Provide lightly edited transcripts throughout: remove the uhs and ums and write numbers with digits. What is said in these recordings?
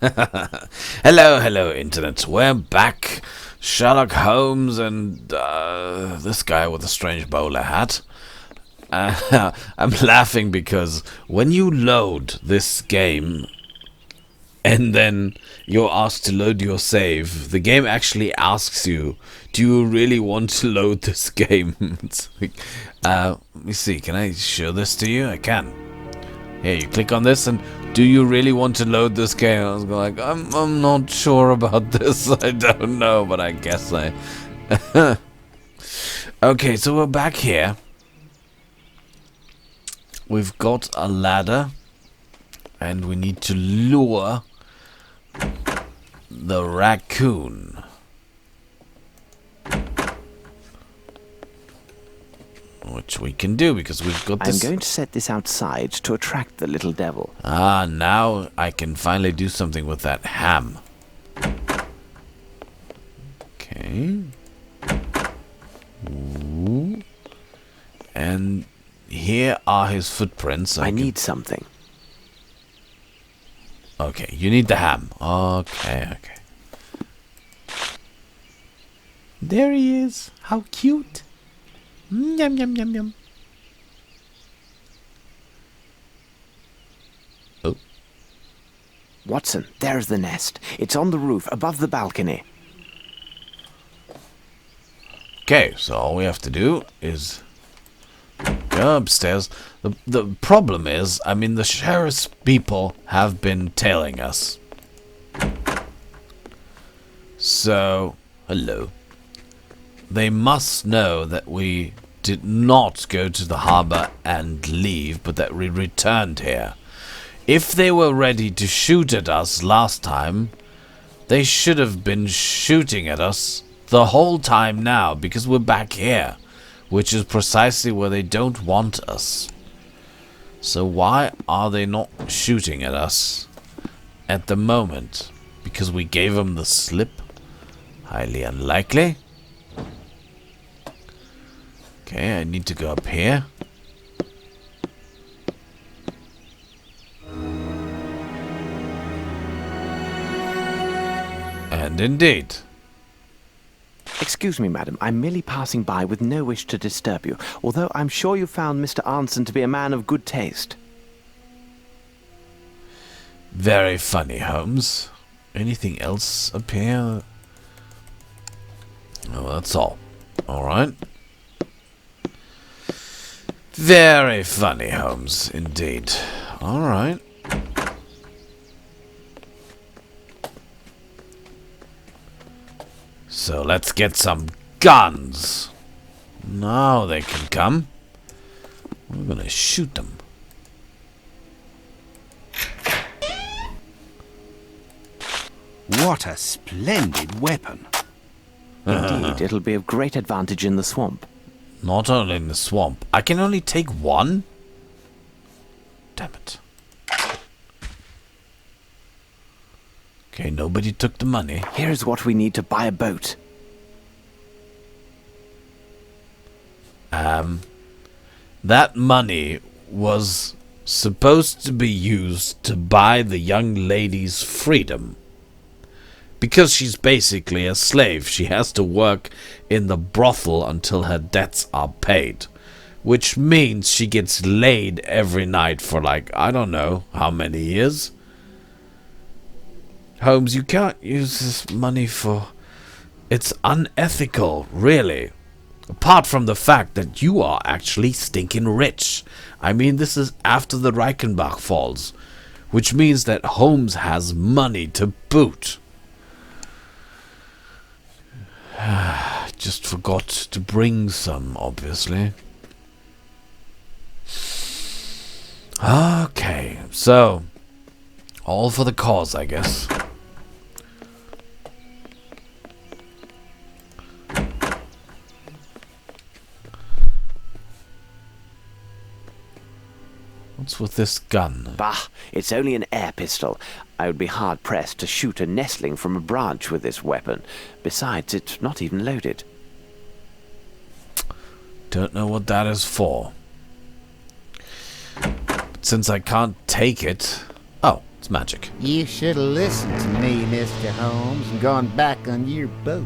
Hello, Internet. We're back. Sherlock Holmes and this guy with a strange bowler hat. I'm laughing because when you load this game and then you're asked to load your save, the game actually asks you, do you really want to load this game? It's like, let me see, can I show this to you? I can. Here, you click on this and do you really want to load this game? I was like, I'm not sure about this. I don't know, but I guess I... Okay, so we're back here. We've got a ladder. And we need to lure the raccoon. Which we can do because we've got this... I'm going to set this outside to attract the little devil. Ah, now I can finally do something with that ham. Okay. Ooh. And here are his footprints. I need something. Okay, you need the ham. Okay. There he is. How cute. Yum, yum, yum, yum. Oh. Watson, there's the nest. It's on the roof, above the balcony. Okay, so all we have to do is go upstairs. The problem is, I mean, the sheriff's people have been tailing us. So, hello. They must know that we did not go to the harbor and leave, but that we returned here. If they were ready to shoot at us last time, they should have been shooting at us the whole time now, because we're back here, which is precisely where they don't want us. So why are they not shooting at us at the moment? Because we gave them the slip? Highly unlikely. Okay, I need to go up here. And indeed. Excuse me, madam. I'm merely passing by with no wish to disturb you, although I'm sure you found Mr. Arnson to be a man of good taste. Very funny, Holmes. Anything else up here? Oh, that's all. Alright. Very funny, Holmes, indeed. Alright. So let's get some guns. Now they can come. We're gonna shoot them. What a splendid weapon. Indeed, it'll be of great advantage in the swamp. Not only in the swamp. I can only take one? Damn it. Okay, nobody took the money. Here's what we need to buy a boat. That money was supposed to be used to buy the young lady's freedom. Because she's basically a slave. She has to work in the brothel until her debts are paid. Which means she gets laid every night for like, I don't know, how many years? Holmes, you can't use this money for... It's unethical, really. Apart from the fact that you are actually stinking rich. I mean, this is after the Reichenbach falls. Which means that Holmes has money to boot. Just forgot to bring some, obviously. Okay, so... all for the cause, I guess. What's with this gun? Bah, it's only an air pistol. I would be hard-pressed to shoot a nestling from a branch with this weapon. Besides, it's not even loaded. Don't know what that is for. But since I can't take it... Oh, It's magic. You should have listened to me, Mr. Holmes, and gone back on your boat.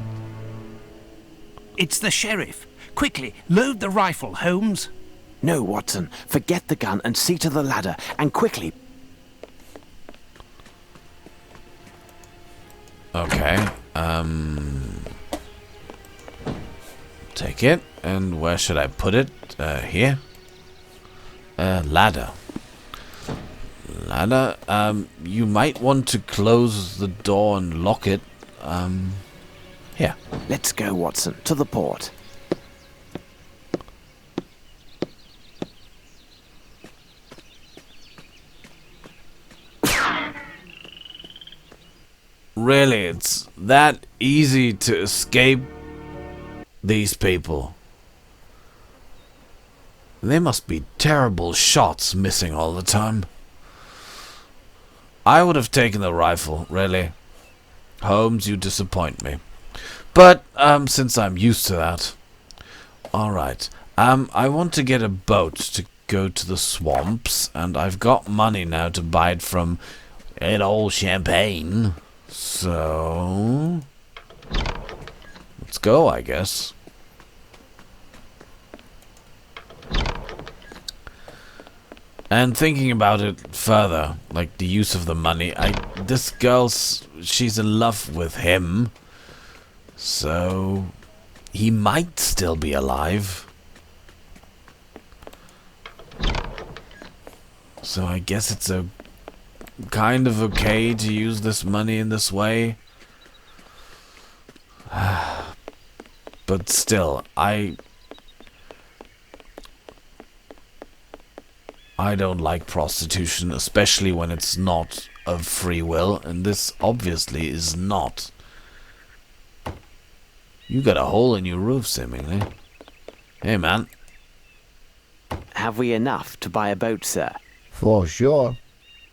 It's the sheriff. Quickly, load the rifle, Holmes. No, Watson. Forget the gun and see to the ladder. And quickly. Okay. Take it. And where should I put it? Here. Ladder. Ladder. You might want to close the door and lock it. Here. Let's go, Watson. To the port. Really, it's that easy to escape these people. They must be terrible shots missing all the time. I would have taken the rifle, really. Holmes, you disappoint me. But, since I'm used to that. Alright. I want to get a boat to go to the swamps, and I've got money now to buy it from an old champagne. So, let's go, I guess. And thinking about it further, like the use of the money, this girl's, she's in love with him. So, he might still be alive. So I guess it's a kind of okay to use this money in this way. But still, I don't like prostitution, especially when it's not of free will, and this obviously is not. You got a hole in your roof, seemingly. Hey, man. Have we enough to buy a boat, sir? For sure.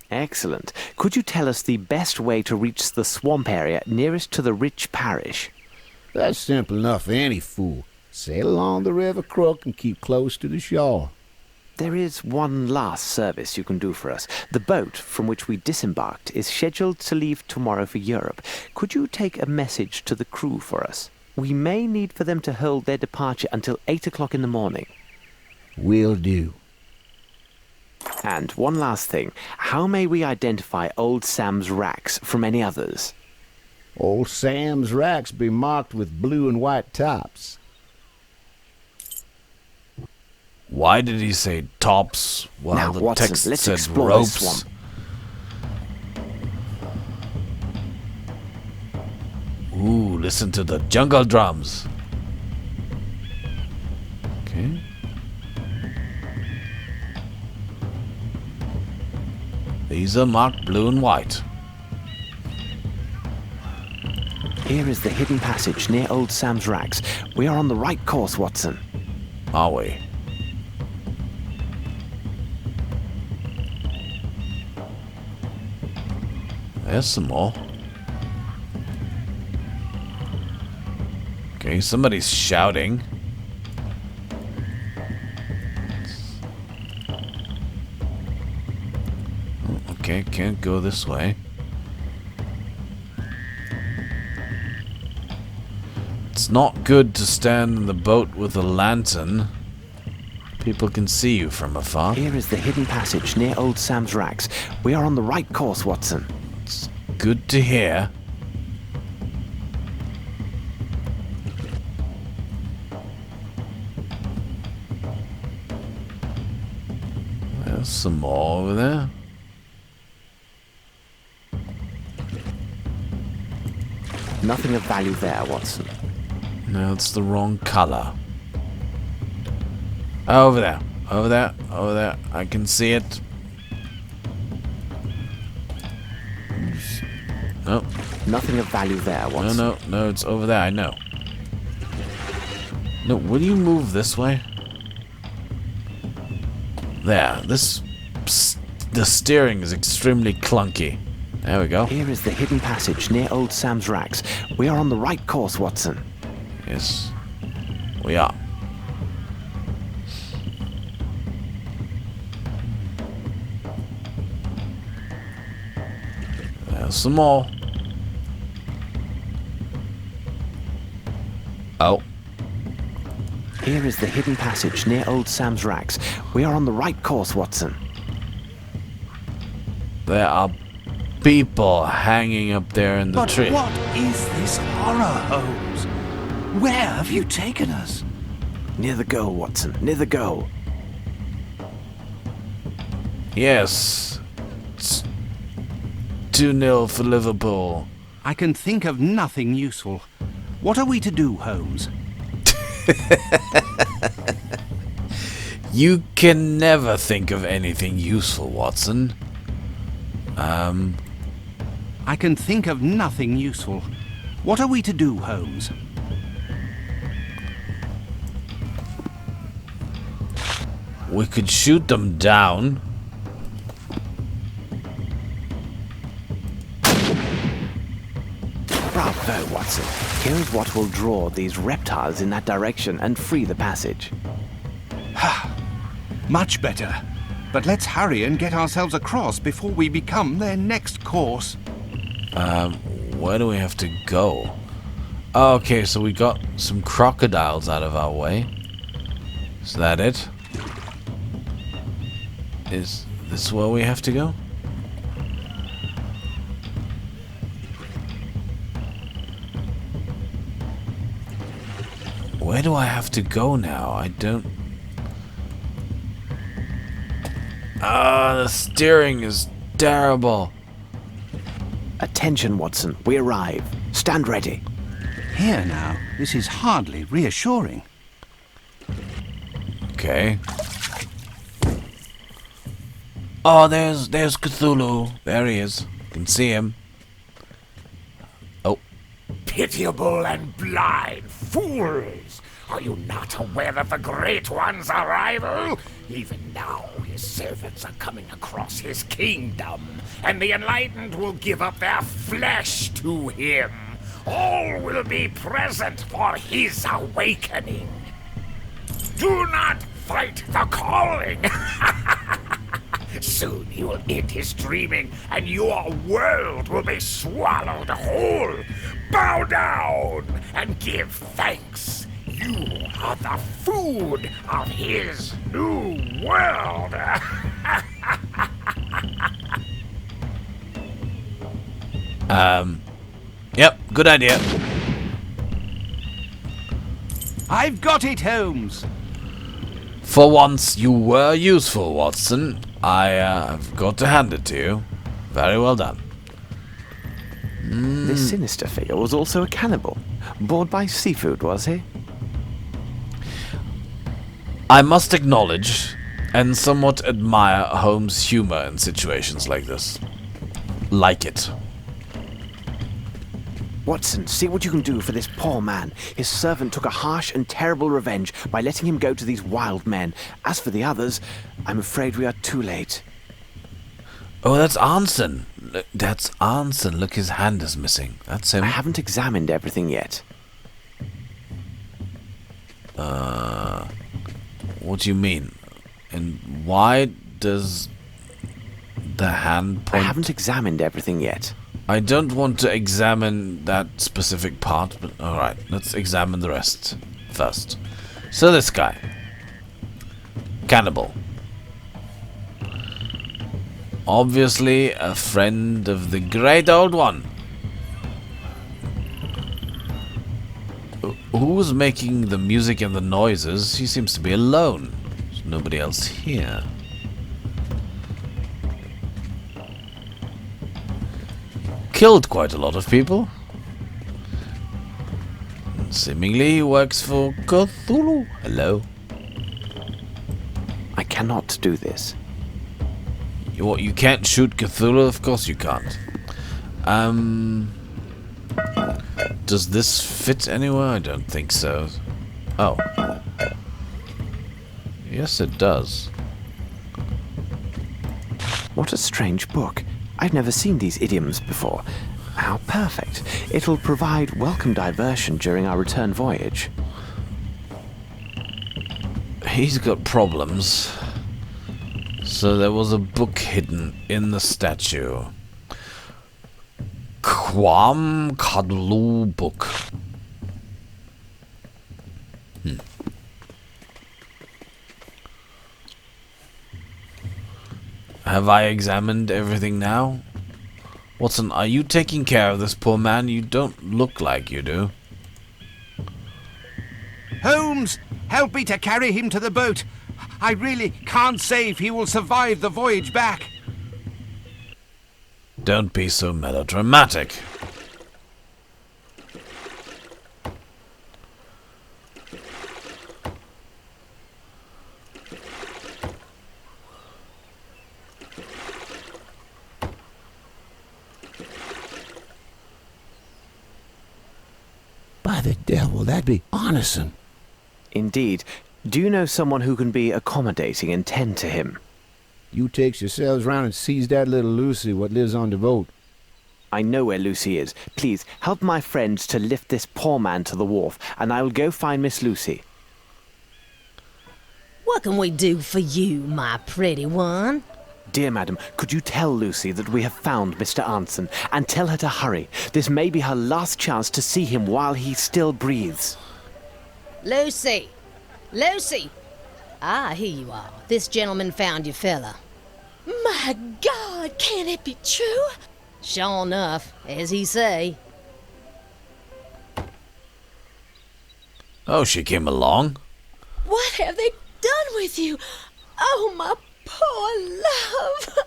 Excellent. Could you tell us the best way to reach the swamp area nearest to the rich parish? That's simple enough for any fool. Sail along the river crook and keep close to the shore. There is one last service you can do for us. The boat from which we disembarked is scheduled to leave tomorrow for Europe. Could you take a message to the crew for us? We may need for them to hold their departure until 8 o'clock in the morning. Will do. And one last thing. How may we identify Old Sam's racks from any others? Old Sam's racks be marked with blue and white tops. Why did he say tops while Now, the Watson, text let's said explore ropes? this swamp. Ooh, listen to the jungle drums. Okay. These are marked blue and white. Here is the hidden passage near Old Sam's racks. We are on the right course, Watson. Are we? There's some more. Okay, somebody's shouting. Oh, okay, can't go this way. It's not good to stand in the boat with a lantern. People can see you from afar. Here is the hidden passage near Old Sam's racks. We are on the right course, Watson. It's good to hear. There's some more over there. Nothing of value there, Watson. No, it's the wrong color. Over there. Over there. Over there. I can see it. No. Nothing of value there, No, Watson. no, it's over there. I know. No, will you move this way? There. The steering is extremely clunky. There we go. Here is the hidden passage near Old Sam's racks. We are on the right course, Watson. Yes, we are. There's some more. Oh. Here is the hidden passage near Old Sam's racks. We are on the right course, Watson. There are people hanging up there in the But tree. what is this horror, Holmes? Where have you taken us? Near the goal, Watson. Near the goal. Yes. It's 2-0 for Liverpool. I can think of nothing useful. What are we to do, Holmes? You can never think of anything useful, Watson. I can think of nothing useful. What are we to do, Holmes? We could shoot them down. Bravo, Watson. Here is what will draw these reptiles in that direction and free the passage. Much better. But let's hurry and get ourselves across before we become their next course. Where do we have to go? Oh, okay, so we got some crocodiles out of our way. Is that it? Is this where we have to go? Where do I have to go now? I don't... Ah, the steering is terrible. Attention, Watson. We arrive. Stand ready. Here now, this is hardly reassuring. Okay. Oh, there's Cthulhu. There he is. Can see him. Oh. Pitiable and blind fools! Are you not aware of the Great One's arrival? Even now his servants are coming across his kingdom, and the enlightened will give up their flesh to him. All will be present for his awakening. Do not fight the calling! Soon he will end his dreaming, and your world will be swallowed whole. Bow down and give thanks. You are the food of his new world. Yep, good idea. I've got it, Holmes. For once, you were useful, Watson. I've got to hand it to you. Very well done. This sinister figure was also a cannibal. Bored by seafood, was he? I must acknowledge and somewhat admire Holmes' humor in situations like this. Like it. Watson, see what you can do for this poor man. His servant took a harsh and terrible revenge by letting him go to these wild men. As for the others, I'm afraid we are too late. Oh, that's Arnson. That's Arnson. Look, his hand is missing. That's him. I haven't examined everything yet. What do you mean? And why does the hand I point? haven't examined everything yet. I don't want to examine that specific part, but alright, let's examine the rest first. So this guy. Cannibal. Obviously a friend of the great old one. Who's making the music and the noises? He seems to be alone. There's nobody else here. Killed quite a lot of people. Seemingly he works for Cthulhu. Hello. I cannot do this. What, you can't shoot Cthulhu? Of course you can't. Does this fit anywhere? I don't think so. Oh. Yes, it does. What a strange book. I've never seen these idioms before. How perfect. It'll provide welcome diversion during our return voyage. He's got problems. So there was a book hidden in the statue. Quam Cthulhu book. Have I examined everything now? Watson, are you taking care of this poor man? You don't look like you do. Holmes, help me to carry him to the boat. I really can't say if he will survive the voyage back. Don't be so melodramatic. By the devil, that'd be honest. Indeed. Do you know someone who can be accommodating and tend to him? You takes yourselves round and sees that little Lucy what lives on the boat. I know where Lucy is. Please, help my friends to lift this poor man to the wharf, and I will go find Miss Lucy. What can we do for you, my pretty one? Dear madam, could you tell Lucy that we have found Mr. Anson, and tell her to hurry? This may be her last chance to see him while he still breathes. Lucy! Lucy! Ah, here you are. This gentleman found your fella. My God, can it be true? Sure enough, as he say. Oh, she came along. What have they done with you? Oh, my poor love.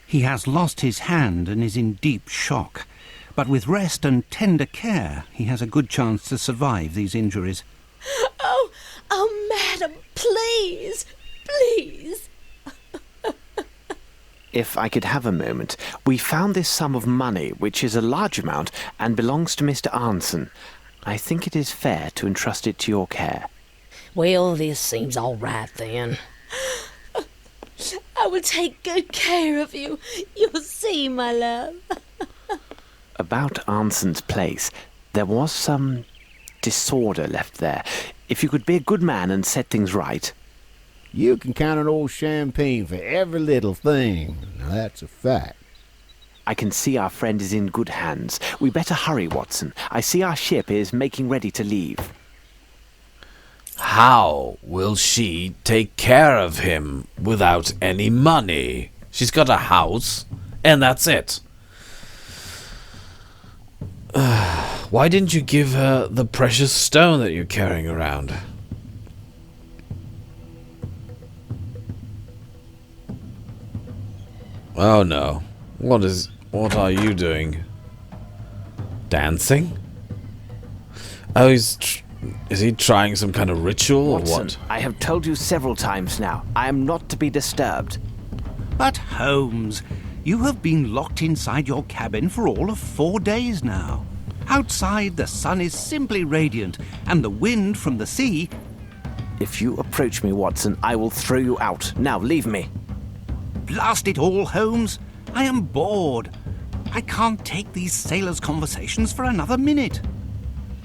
He has lost his hand and is in deep shock. But with rest and tender care, he has a good chance to survive these injuries. Oh, madam, please, please. If I could have a moment, we found this sum of money, which is a large amount, and belongs to Mr. Anson. I think it is fair to entrust it to your care. Well, this seems all right then. I will take good care of you. You'll see, my love. About Anson's place, there was some disorder left there. If you could be a good man and set things right. You can count on old Champagne for every little thing. Now, that's a fact. I can see our friend is in good hands. We better hurry, Watson. I see our ship is making ready to leave. How will she take care of him without any money? She's got a house, and that's it. Why didn't you give her the precious stone that you're carrying around? Oh no. What are you doing? Dancing? Oh, is he trying some kind of ritual or Watson, what? I have told you several times now. I am not to be disturbed. But Holmes, you have been locked inside your cabin for all of 4 days now. Outside, the sun is simply radiant, and the wind from the sea... If you approach me, Watson, I will throw you out. Now, leave me. Blast it all, Holmes! I am bored. I can't take these sailors' conversations for another minute.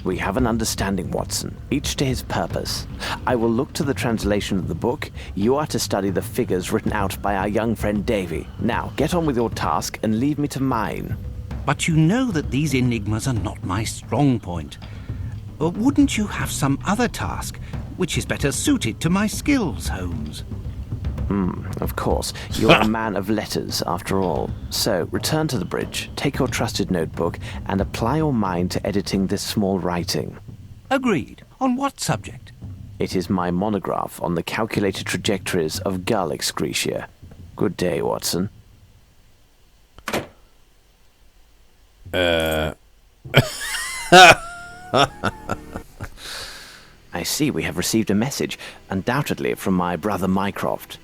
We have an understanding, Watson, each to his purpose. I will look to the translation of the book. You are to study the figures written out by our young friend Davy. Now, get on with your task and leave me to mine. But you know that these enigmas are not my strong point. Wouldn't you have some other task which is better suited to my skills, Holmes? Of course. You are a man of letters, after all. So, return to the bridge, take your trusted notebook, and apply your mind to editing this small writing. Agreed. On what subject? It is my monograph on the calculated trajectories of gull excretia. Good day, Watson. I see we have received a message, undoubtedly from my brother Mycroft.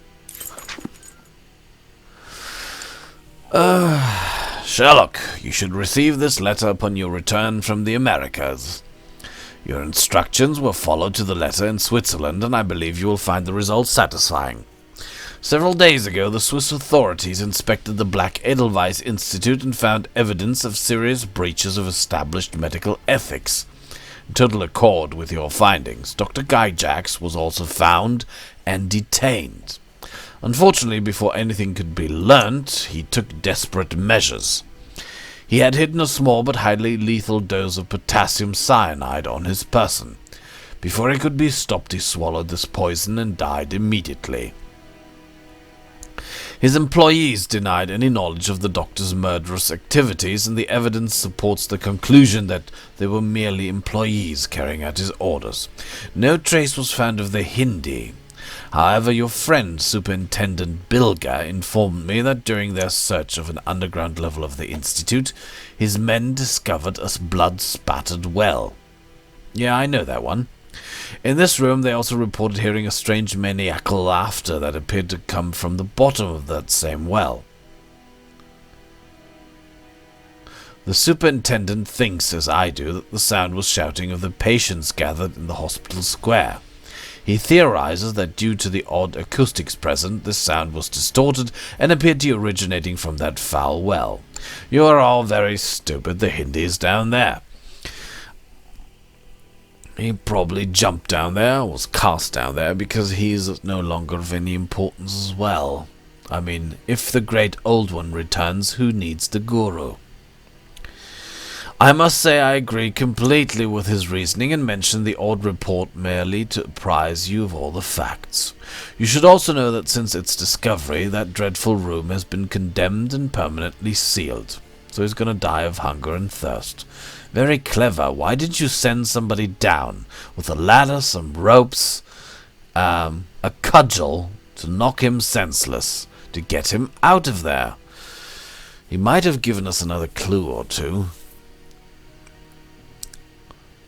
Sherlock, you should receive this letter upon your return from the Americas. Your instructions were followed to the letter in Switzerland, and I believe you will find the results satisfying. Several days ago, the Swiss authorities inspected the Black Edelweiss Institute and found evidence of serious breaches of established medical ethics. In total accord with your findings, Dr. Guy Jacks was also found and detained. Unfortunately, before anything could be learnt, he took desperate measures. He had hidden a small but highly lethal dose of potassium cyanide on his person. Before he could be stopped, he swallowed this poison and died immediately. His employees denied any knowledge of the doctor's murderous activities, and the evidence supports the conclusion that they were merely employees carrying out his orders. No trace was found of the Hindi. However, your friend, Superintendent Bilger, informed me that during their search of an underground level of the Institute, his men discovered a blood-spattered well. Yeah, I know that one. In this room, they also reported hearing a strange maniacal laughter that appeared to come from the bottom of that same well. The superintendent thinks, as I do, that the sound was shouting of the patients gathered in the hospital square. He theorizes that due to the odd acoustics present, this sound was distorted and appeared to be originating from that foul well. You are all very stupid. The Hindi is down there. He probably jumped down there, was cast down there, because he is no longer of any importance as well. I mean, if the great old one returns, who needs the guru? I must say I agree completely with his reasoning and mention the odd report merely to apprise you of all the facts. You should also know that since its discovery, that dreadful room has been condemned and permanently sealed. So he's going to die of hunger and thirst. Very clever. Why did you send somebody down with a ladder, some ropes, a cudgel to knock him senseless, to get him out of there? He might have given us another clue or two.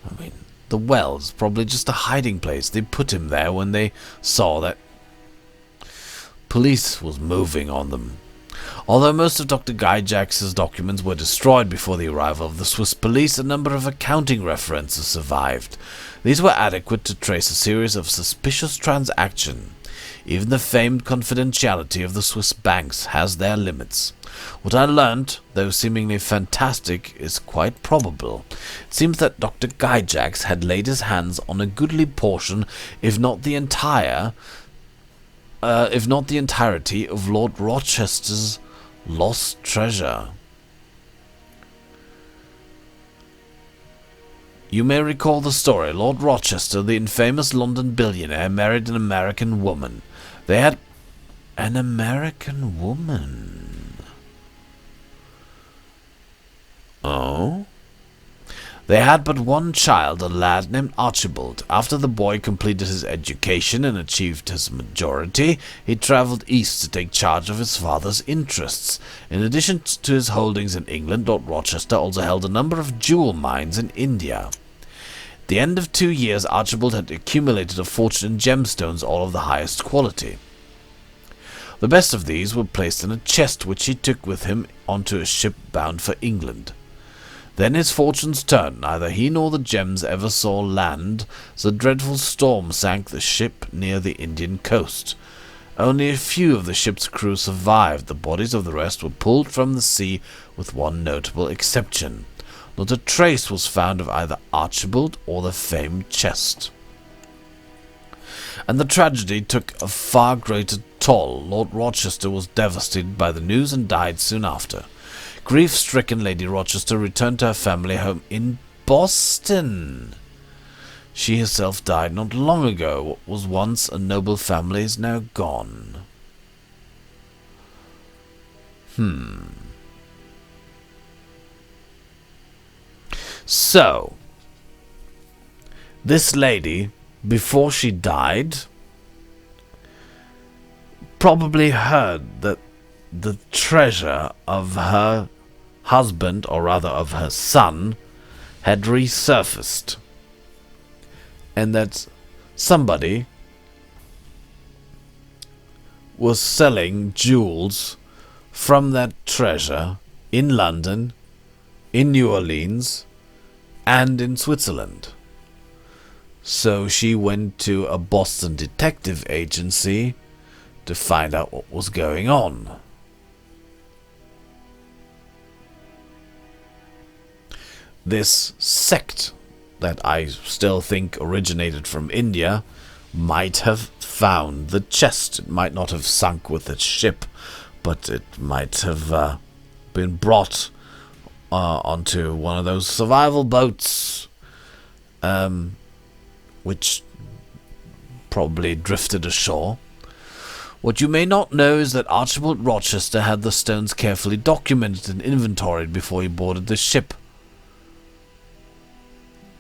I mean, the well's probably just a hiding place. They put him there when they saw that police was moving on them. Although most of Dr. Gyjax's documents were destroyed before the arrival of the Swiss police, a number of accounting references survived. These were adequate to trace a series of suspicious transactions. Even the famed confidentiality of the Swiss banks has their limits. What I learnt, though seemingly fantastic, is quite probable. It seems that Dr. Gyjax had laid his hands on a goodly portion, if not the entirety of Lord Rochester's lost treasure. You may recall the story. Lord Rochester, the infamous London billionaire, married an American woman. They had an American woman. Oh? They had but one child, a lad named Archibald. After the boy completed his education and achieved his majority, he travelled east to take charge of his father's interests. In addition to his holdings in England, Lord Rochester also held a number of jewel mines in India. At the end of 2 years, Archibald had accumulated a fortune in gemstones, all of the highest quality. The best of these were placed in a chest which he took with him onto a ship bound for England. Then his fortunes turned. Neither he nor the gems ever saw land, as a dreadful storm sank the ship near the Indian coast. Only a few of the ship's crew survived. The bodies of the rest were pulled from the sea, with one notable exception. Not a trace was found of either Archibald or the famed chest. And the tragedy took a far greater toll. Lord Rochester was devastated by the news and died soon after. Grief-stricken Lady Rochester returned to her family home in Boston. She herself died not long ago. What was once a noble family is now gone. So, this lady, before she died, probably heard that the treasure of her husband, or rather of her son, had resurfaced, and that somebody was selling jewels from that treasure in London, in New Orleans, and in Switzerland. So she went to a Boston detective agency to find out what was going on. This sect that I still think originated from India might have found the chest. It might not have sunk with its ship, but it might have been brought onto one of those survival boats, which probably drifted ashore. What you may not know is that Archibald Rochester had the stones carefully documented and inventoried before he boarded the ship.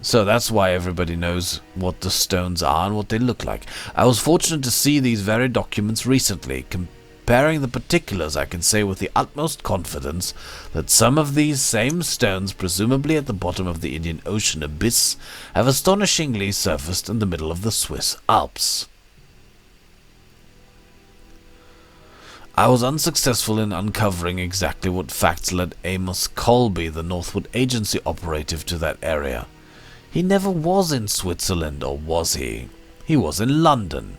So that's why everybody knows what the stones are and what they look like. I was fortunate to see these very documents recently. Comparing the particulars, I can say with the utmost confidence that some of these same stones, presumably at the bottom of the Indian Ocean abyss, have astonishingly surfaced in the middle of the Swiss Alps. I was unsuccessful in uncovering exactly what facts led Amos Colby, the Northwood Agency operative, to that area. He never was in Switzerland, or was he? He was in London.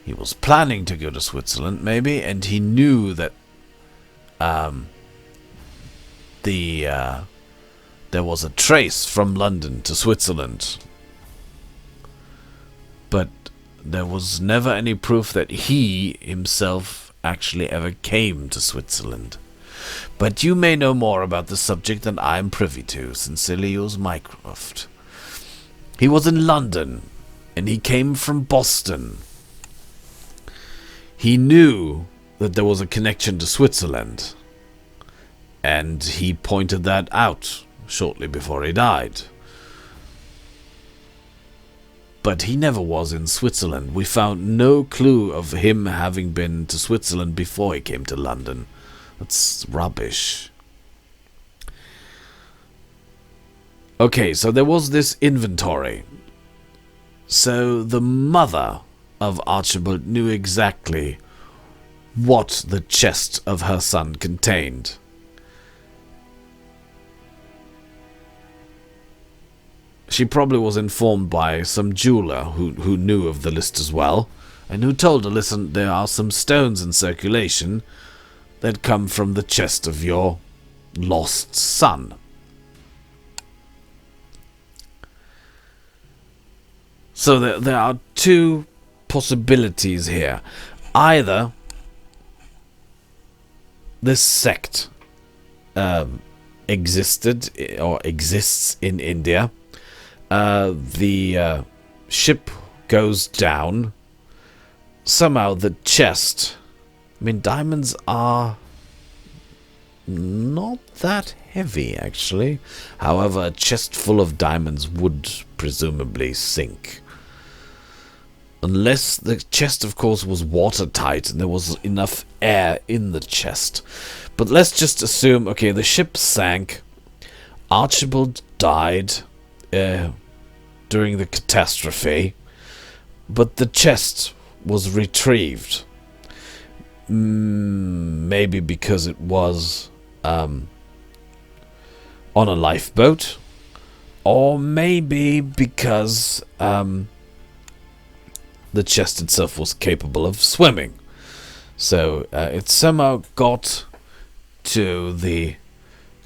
He was planning to go to Switzerland, maybe, and he knew that there was a trace from London to Switzerland. But there was never any proof that he himself actually ever came to Switzerland. But you may know more about the subject than I am privy to. Sincerely yours, Mycroft. He was in London, and he came from Boston. He knew that there was a connection to Switzerland, and he pointed that out shortly before he died. But he never was in Switzerland. We found no clue of him having been to Switzerland before he came to London. That's rubbish. Okay, so there was this inventory. So the mother of Archibald knew exactly what the chest of her son contained. She probably was informed by some jeweler who knew of the list as well, and who told her, listen, there are some stones in circulation that come from the chest of your lost son. So there are two possibilities here. Either this sect existed or exists in India. The ship goes down. Somehow the chest... I mean, diamonds are not that heavy, actually. However, a chest full of diamonds would presumably sink. Unless the chest, of course, was watertight and there was enough air in the chest. But let's just assume, okay, the ship sank. Archibald died during the catastrophe. But the chest was retrieved. Maybe because it was on a lifeboat, or maybe because the chest itself was capable of swimming. So it somehow got to the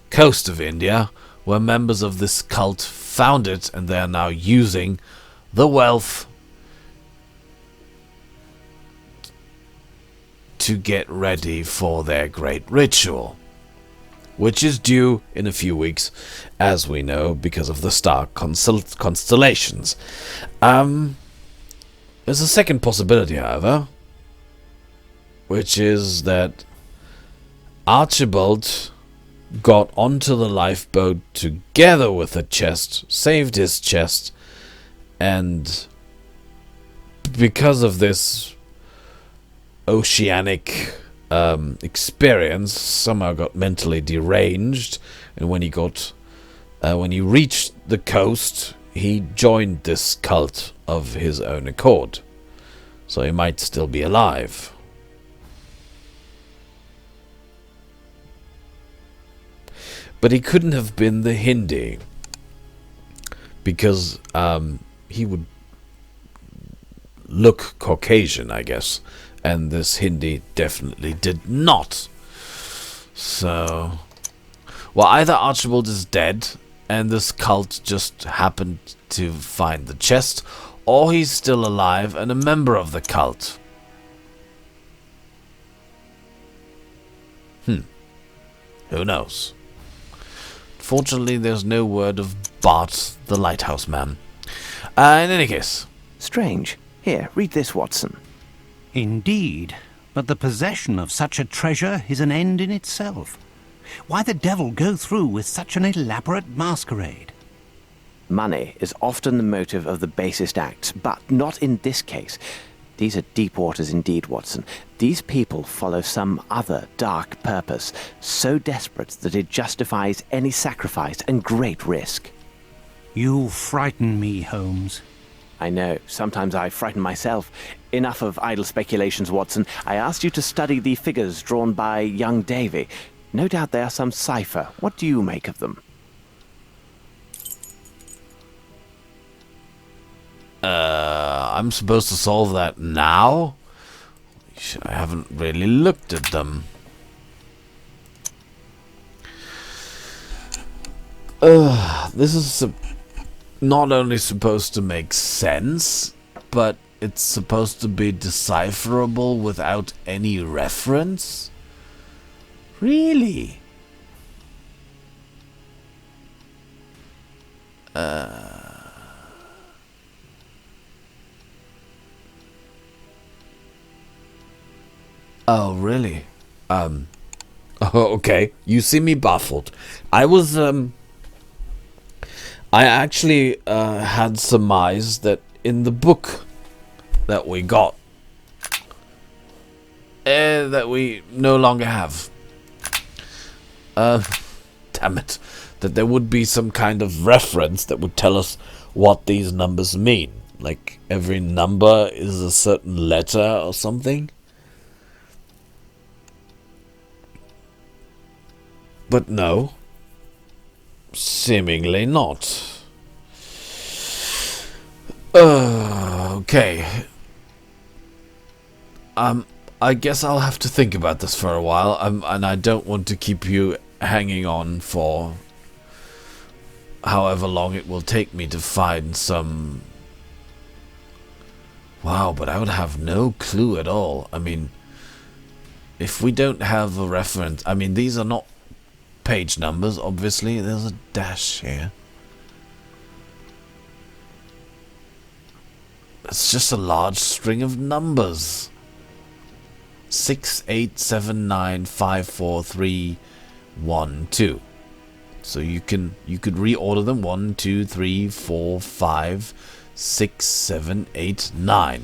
coast of India, where members of this cult found it, and they are now using the wealth to get ready for their great ritual, which is due in a few weeks, as we know, because of the star constellations. There's a second possibility, however, which is that Archibald got onto the lifeboat together with the chest, saved his chest, and because of this oceanic experience, somehow got mentally deranged, and when he reached the coast, he joined this cult of his own accord. So he might still be alive. But he couldn't have been the Hindi, because he would look Caucasian, I guess. And this Hindi definitely did not. So, well, either Archibald is dead, and this cult just happened to find the chest, or he's still alive and a member of the cult. Who knows? Fortunately, there's no word of Bart, the lighthouse man. In any case. Strange. Here, read this, Watson. Indeed, but the possession of such a treasure is an end in itself. Why the devil go through with such an elaborate masquerade? Money is often the motive of the basest acts, but not in this case. These are deep waters indeed, Watson. These people follow some other dark purpose, so desperate that it justifies any sacrifice and great risk. You frighten me, Holmes. I know, sometimes I frighten myself. Enough of idle speculations, Watson. I asked you to study the figures drawn by young Davy. No doubt they are some cipher. What do you make of them? I'm supposed to solve that now? I haven't really looked at them. This is not only supposed to make sense, but it's supposed to be decipherable without any reference? Really? Oh, really? Oh, okay. You see me baffled. I actually had surmised that in the book that we got, that we no longer have, damn it, that there would be some kind of reference that would tell us what these numbers mean. Like every number is a certain letter or something. But no, seemingly not. Okay. I guess I'll have to think about this for a while, and I don't want to keep you hanging on for however long it will take me to find some... Wow, but I would have no clue at all. I mean, if we don't have a reference... I mean, these are not page numbers, obviously. There's a dash here. It's just a large string of numbers. 6, 8, 7, 9, 5, 4, 3, 1, 2. So you could reorder them 1, 2, 3, 4, 5, 6, 7, 8, 9.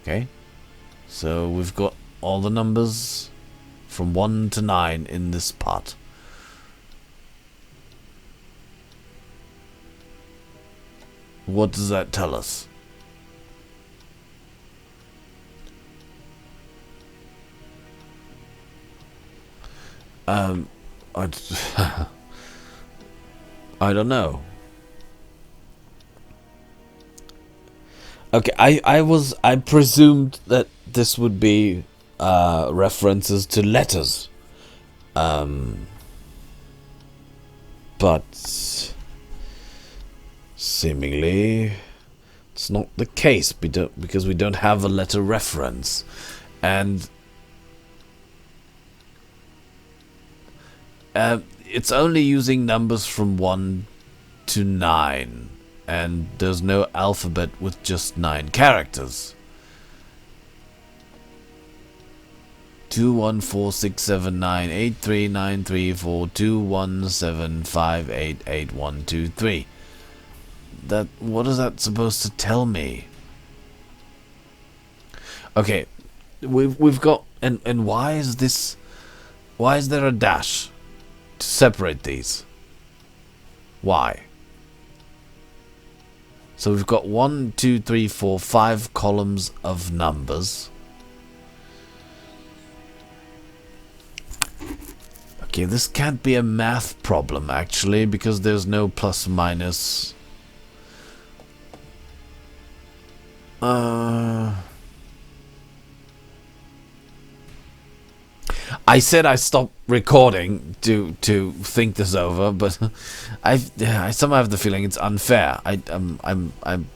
Okay. So we've got all the numbers from 1 to 9 in this part. What does that tell us? I don't know. Okay, I presumed that this would be references to letters. But seemingly it's not the case because we don't have a letter reference. And it's only using numbers from 1 to 9, and there's no alphabet with just 9 characters. 2, 1, 4, 6, 7, 9, 8, 3, 9, 3, 4, 2, 1, 7, 5, 8, 8, 1, 2, 3. What is that supposed to tell me? Okay, we've got and why is this? Why is there a dash to separate these? Why? So we've got 1, 2, 3, 4, 5 columns of numbers. Okay, this can't be a math problem actually, because there's no plus minus. I said I stopped recording to think this over, but I somehow have the feeling it's unfair. I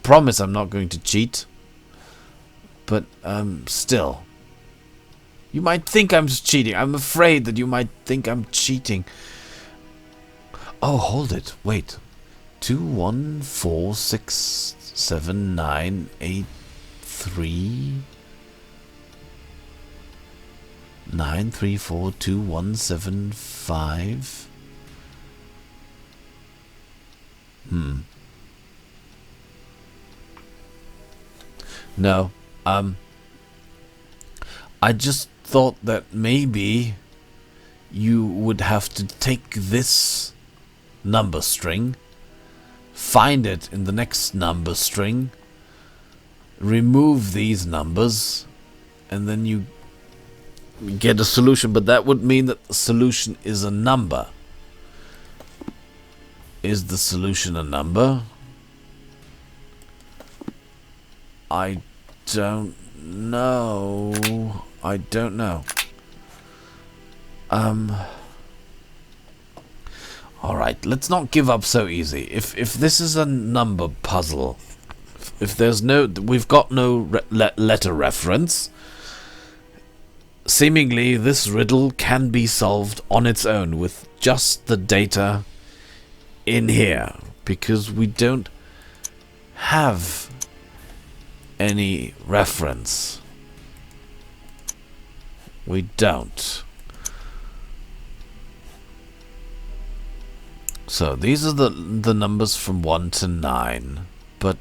promise I'm not going to cheat, but still, you might think I'm cheating. I'm afraid that you might think I'm cheating. Oh, hold it! Wait, 2, 1, 4, 6, 7, 9, 8, 3. 9, 3, 4, 2, 1, 7, 5. No. I just thought that maybe you would have to take this number string, find it in the next number string, remove these numbers, and then you get a solution, but that would mean that the solution is a number. Is the solution a number? I don't know. I don't know. Alright, let's not give up so easy. If this is a number puzzle, if there's no, we've got no letter reference, seemingly this riddle can be solved on its own with just the data in here, because we don't have any reference. We don't. So these are the numbers from 1 to 9, but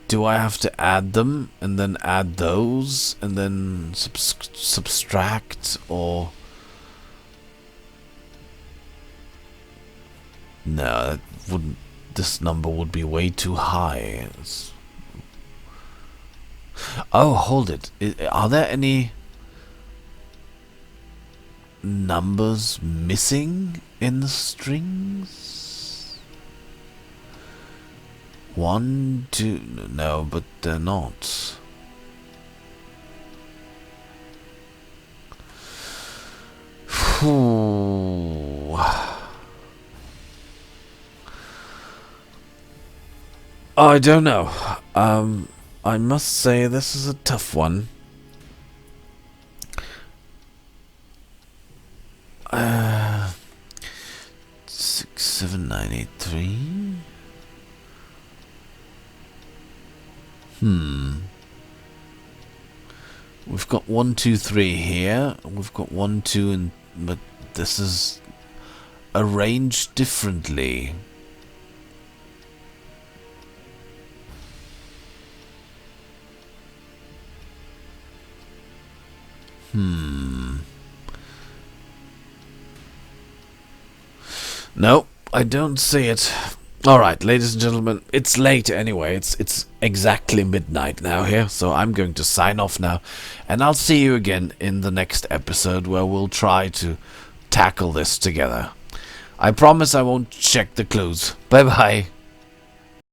do I have to add them and then add those and then subtract, or no, that wouldn't, this number would be way too high. Oh, hold it. Are there any numbers missing in the strings? 1, 2, no, but they're not. Phew. I don't know. I must say this is a tough one. 6, 7, 9, 8, 3. We've got 1, 2, 3 here. We've got 1, 2, and but this is arranged differently. No, I don't see it. Alright, ladies and gentlemen, it's late anyway. It's exactly midnight now here, so I'm going to sign off now. And I'll see you again in the next episode where we'll try to tackle this together. I promise I won't check the clues. Bye-bye.